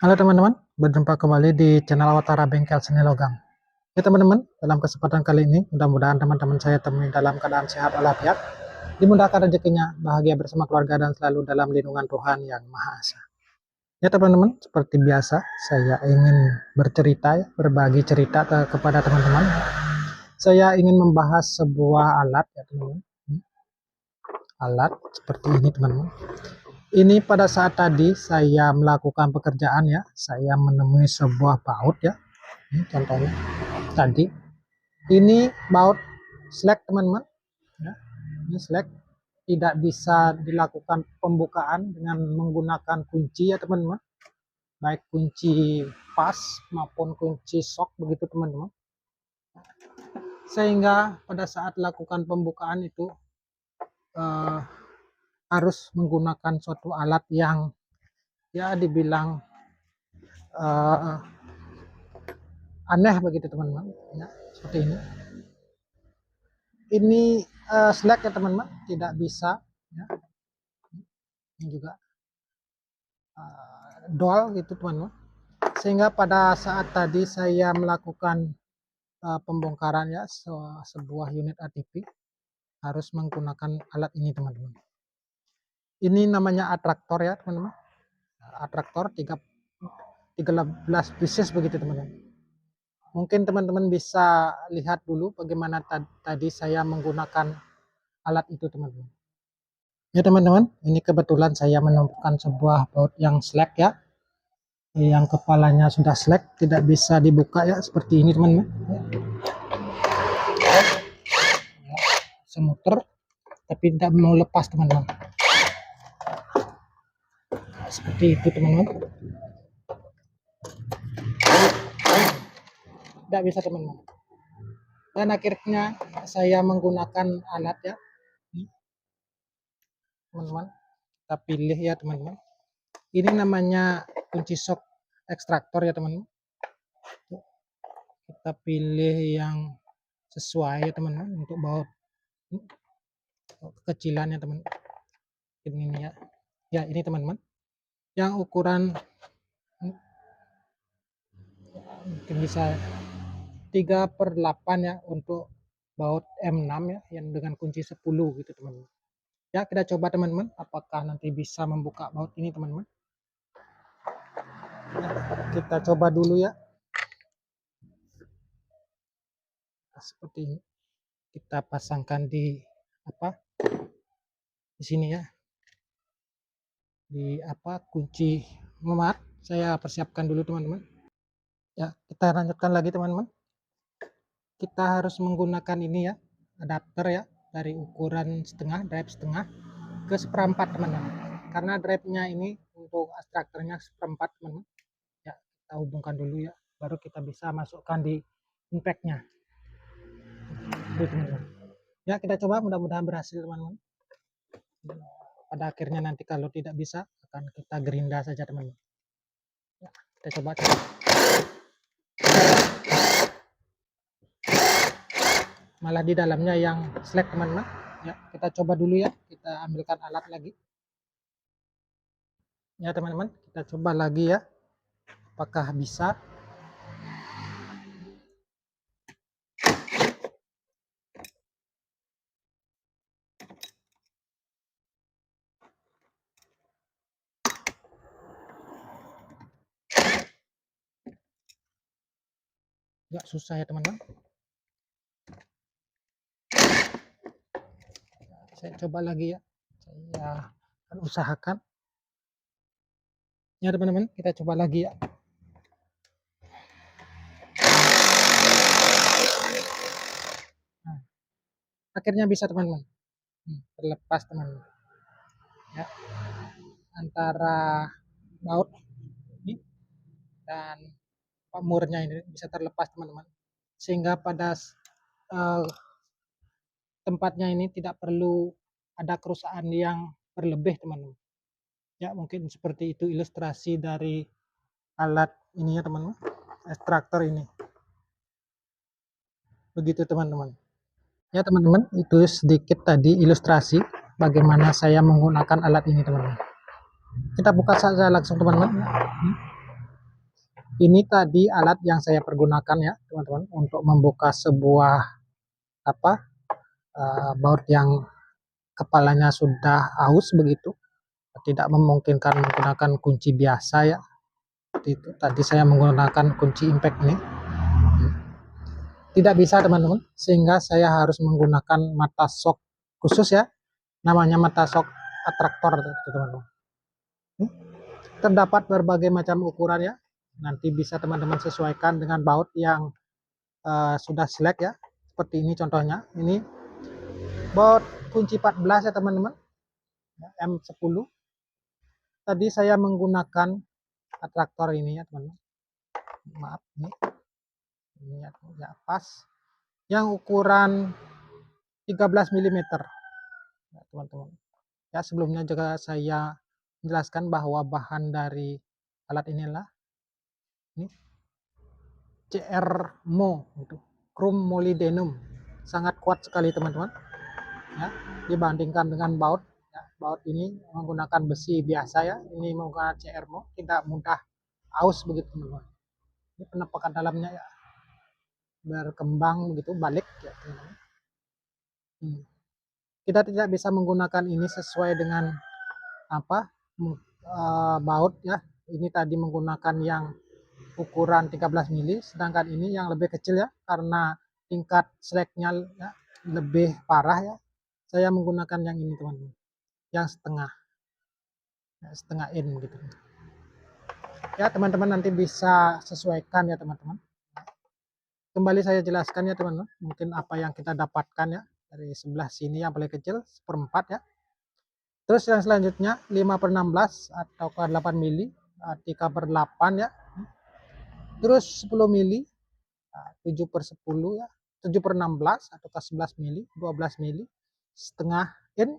Halo teman-teman, berjumpa kembali di channel Awatara Bengkel Seni Logam. Ya teman-teman, dalam kesempatan kali ini, mudah-mudahan teman-teman saya temui dalam keadaan sehat walafiat, dimudahkan rezekinya, bahagia bersama keluarga dan selalu dalam lindungan Tuhan Yang Maha Esa. Ya teman-teman, seperti biasa, saya ingin bercerita, berbagi cerita kepada teman-teman. Saya ingin membahas sebuah alat ya teman-teman. Alat seperti ini teman-teman. Ini pada saat tadi saya melakukan pekerjaan ya, saya menemui sebuah baut ya. Ini contohnya tadi. Ini baut slack teman-teman. Ya, ini slack tidak bisa dilakukan pembukaan dengan menggunakan kunci ya teman-teman. Baik kunci pas maupun kunci sok begitu teman-teman. Sehingga pada saat lakukan pembukaan itu harus menggunakan suatu alat yang ya dibilang aneh begitu teman-teman ya, seperti ini slack ya teman-teman, tidak bisa ya. Ini juga doll gitu teman-teman, sehingga pada saat tadi saya melakukan pembongkaran ya sebuah unit ATV harus menggunakan alat ini teman-teman. Ini namanya atraktor ya teman-teman, atraktor 13 pieces begitu teman-teman. Mungkin teman-teman bisa lihat dulu bagaimana tadi saya menggunakan alat itu teman-teman. Ya teman-teman, ini kebetulan saya menemukan sebuah baut yang slack ya, yang kepalanya sudah slack, tidak bisa dibuka ya, seperti ini teman-teman. Semuter, tapi tidak mau lepas teman-teman. Seperti itu teman-teman. Tidak bisa teman-teman. Dan akhirnya saya menggunakan alat ya, teman-teman. Kita pilih ya teman-teman. Ini namanya kunci shock ekstraktor ya teman-teman. Kita pilih yang sesuai ya teman-teman untuk baut kekecilannya teman-teman. Ini ya. Ya ini teman-teman. Yang ukuran mungkin bisa 3/8 ya untuk baut M6 ya, yang dengan kunci 10 gitu teman-teman. Ya kita coba teman-teman, apakah nanti bisa membuka baut ini teman-teman. Ya, kita coba dulu ya. Seperti ini. Kita pasangkan di di sini ya. Di kunci memat. Saya persiapkan dulu teman-teman. Ya, kita lanjutkan lagi teman-teman. Kita harus menggunakan ini ya, adapter ya, dari ukuran setengah, drive setengah ke 1/4 teman-teman. Karena drive-nya ini untuk ekstraktornya 1/4 teman-teman. Ya, kita hubungkan dulu ya, baru kita bisa masukkan di impact-nya. Teman-teman. Ya, kita coba, mudah-mudahan berhasil teman-teman. Pada akhirnya nanti kalau tidak bisa akan kita gerinda saja teman-teman. Ya, kita coba. Malah di dalamnya yang slack teman-teman. Ya, kita coba dulu ya, kita ambilkan alat lagi. Ya teman-teman, kita coba lagi ya, apakah bisa. Ya susah ya teman-teman. Saya coba lagi ya, saya akan usahakan. Ya teman-teman, kita coba lagi ya. Nah, akhirnya bisa teman-teman. Terlepas teman-teman. Ya, antara baut ini dan murnya ini bisa terlepas teman-teman. Sehingga pada tempatnya ini tidak perlu ada kerusakan yang berlebih teman-teman. Ya mungkin seperti itu ilustrasi dari alat ini ya teman-teman, ekstraktor ini. Begitu teman-teman. Ya teman-teman, itu sedikit tadi ilustrasi bagaimana saya menggunakan alat ini teman-teman. Kita buka saja langsung teman-teman. Ini tadi alat yang saya pergunakan ya teman-teman untuk membuka sebuah apa baut yang kepalanya sudah aus begitu, tidak memungkinkan menggunakan kunci biasa ya. Itu tadi saya menggunakan kunci impact ini. Tidak bisa teman-teman, sehingga saya harus menggunakan mata shock khusus ya, namanya mata shock atraktor teman-teman. Terdapat berbagai macam ukuran ya, nanti bisa teman-teman sesuaikan dengan baut yang sudah selek ya, seperti ini contohnya. Ini baut kunci 14 ya teman-teman, M10. Tadi saya menggunakan atraktor ini ya teman-teman, maaf ini ya pas, yang ukuran 13 mm ya teman-teman. Ya sebelumnya juga saya menjelaskan bahwa bahan dari alat inilah ini CR-Mo itu chrome molybdenum, sangat kuat sekali teman-teman ya, dibandingkan dengan baut ya. Baut ini menggunakan besi biasa ya, ini menggunakan CR-Mo, tidak mudah aus begitu teman-teman. Ini penampakan dalamnya ya, berkembang begitu balik ya teman-teman. Kita tidak bisa menggunakan ini sesuai dengan apa baut ya. Ini tadi menggunakan yang ukuran 13 mili, sedangkan ini yang lebih kecil ya, karena tingkat seleknya ya, lebih parah ya. Saya menggunakan yang ini teman-teman, yang setengah in gitu ya teman-teman, nanti bisa sesuaikan ya teman-teman. Kembali saya jelaskan ya teman-teman, mungkin apa yang kita dapatkan ya dari sebelah sini yang paling kecil 1/4 ya. Terus yang selanjutnya 5/16 atau ke 8 mili, 3/8 ya. Terus 10 mili, 7/10 ya, 7/16 atau ke 11 mili, 12 mili, setengah in,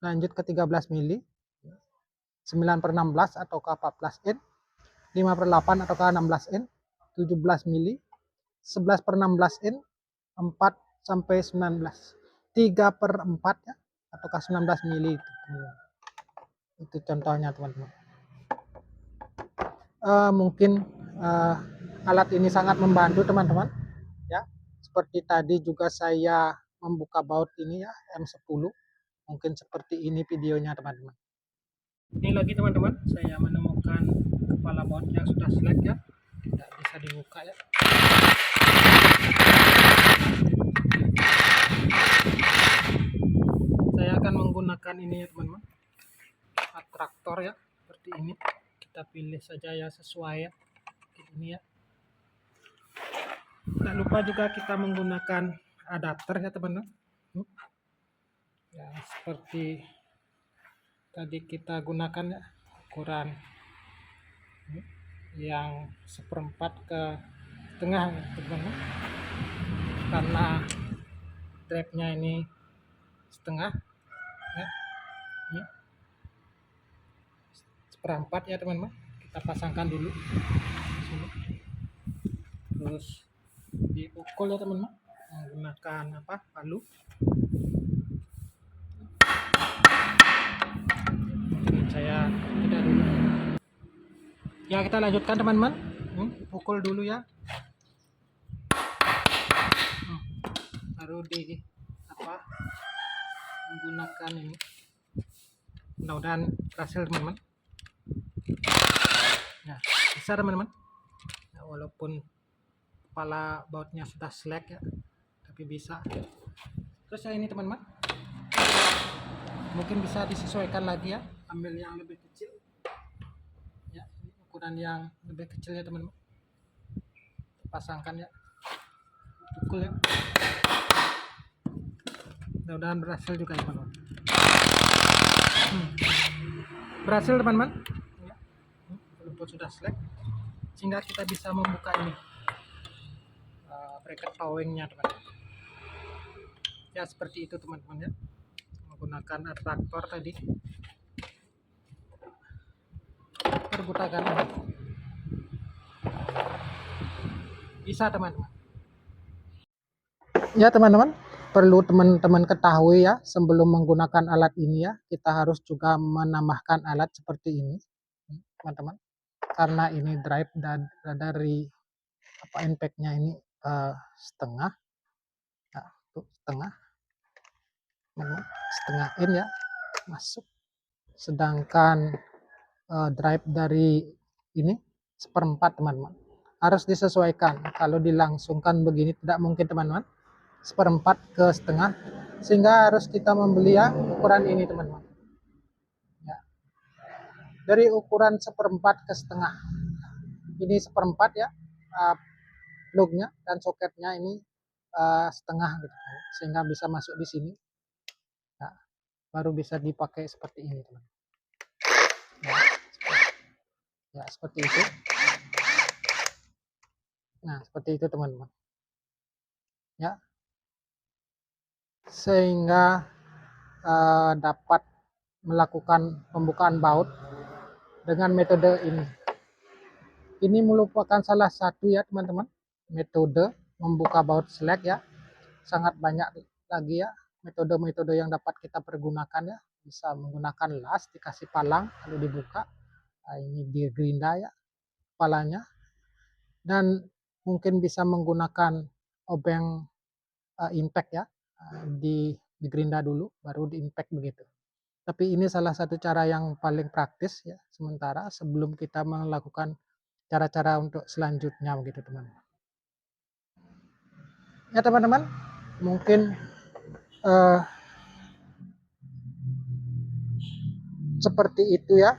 lanjut ke 13 mili, 9/16 atau ke 14 in, 5/8 atau ke 16 in, 17 mili, 11/16 in, 4 sampai 19, 3/4 ya, atau ke 19 mili. Itu contohnya teman-teman. Mungkin alat ini sangat membantu teman-teman ya. Seperti tadi juga saya membuka baut ini ya, M10. Mungkin seperti ini videonya teman-teman. Ini lagi teman-teman, saya menemukan kepala baut yang sudah selek ya, tidak bisa dibuka ya. Saya akan menggunakan ini ya teman-teman, atraktor ya, seperti ini. Kita pilih saja ya sesuai ya, ini ya. Tidak lupa juga kita menggunakan adapter ya teman-teman ya, seperti tadi kita gunakan ya, ukuran yang 1/4 ke setengah ya teman-teman, karena drive-nya ini setengah ya, ini 1/4 ya teman-teman. Kita pasangkan dulu sini, terus dipukul ya teman-teman menggunakan palu. Saya tidak dulu ya, kita lanjutkan teman-teman. Pukul dulu ya, baru di menggunakan ini, mudah-mudahan berhasil teman-teman ya, bisa teman-teman ya, walaupun kepala bautnya sudah selek ya, tapi bisa. Terus ya ini teman-teman, mungkin bisa disesuaikan lagi ya, ambil yang lebih kecil ya, ukuran yang lebih kecil ya teman-teman, pasangkan ya, pukul ya, mudah-mudahan berhasil juga ya teman-teman. Berhasil teman-teman ya, walaupun sudah selek, sehingga kita bisa membuka ini bracket towingnya teman-teman ya, seperti itu teman-teman ya, menggunakan atraktor tadi. Pergunakan bisa teman-teman ya. Teman-teman perlu teman-teman ketahui ya, sebelum menggunakan alat ini ya, kita harus juga menambahkan alat seperti ini teman-teman. karena ini drive dari impact-nya ini setengah, nah, tuh setengah in ya masuk, sedangkan drive dari ini seperempat teman-teman. Harus disesuaikan, kalau dilangsungkan begini tidak mungkin teman-teman, seperempat ke setengah, sehingga harus kita membeli ya ukuran ini teman-teman ya, dari ukuran seperempat ke setengah. Ini seperempat ya plugnya dan soketnya ini setengah gitu, sehingga bisa masuk di sini ya, baru bisa dipakai seperti ini teman-teman ya, seperti itu. Nah seperti itu teman-teman ya, sehingga dapat melakukan pembukaan baut dengan metode ini. Ini merupakan salah satu ya teman-teman metode membuka baut selek ya. Sangat banyak lagi ya metode-metode yang dapat kita pergunakan ya. Bisa menggunakan las, dikasih palang lalu dibuka. Nah, ini digerinda ya kepalanya, dan mungkin bisa menggunakan obeng impact ya, digerinda dulu baru di impact begitu. Tapi ini salah satu cara yang paling praktis ya sementara sebelum kita melakukan cara-cara untuk selanjutnya begitu teman-teman. Ya teman-teman, mungkin seperti itu ya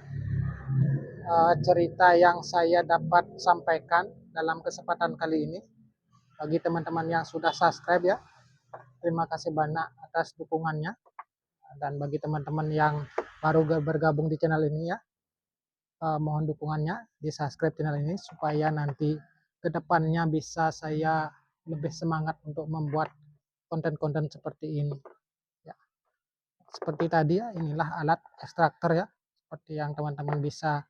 cerita yang saya dapat sampaikan dalam kesempatan kali ini. Bagi teman-teman yang sudah subscribe ya, terima kasih banyak atas dukungannya. Dan bagi teman-teman yang baru bergabung di channel ini ya, mohon dukungannya di subscribe channel ini supaya nanti kedepannya bisa saya lebih semangat untuk membuat konten-konten seperti ini ya. Seperti tadi ya, inilah alat ekstraktor ya, seperti yang teman-teman bisa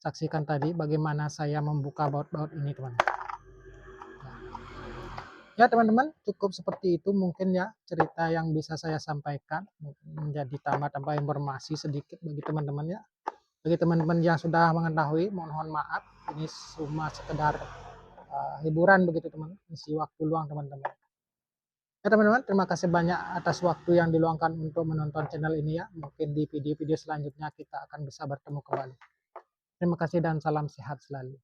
saksikan tadi bagaimana saya membuka baut-baut ini teman-teman ya. Teman-teman, cukup seperti itu mungkin ya cerita yang bisa saya sampaikan, menjadi tambah-tambah informasi sedikit bagi teman-teman ya. Bagi teman-teman yang sudah mengetahui, mohon maaf, ini cuma sekedar hiburan begitu teman, isi waktu luang teman-teman ya. Teman-teman, terima kasih banyak atas waktu yang diluangkan untuk menonton channel ini ya. Mungkin di video-video selanjutnya kita akan bisa bertemu kembali. Terima kasih dan salam sehat selalu.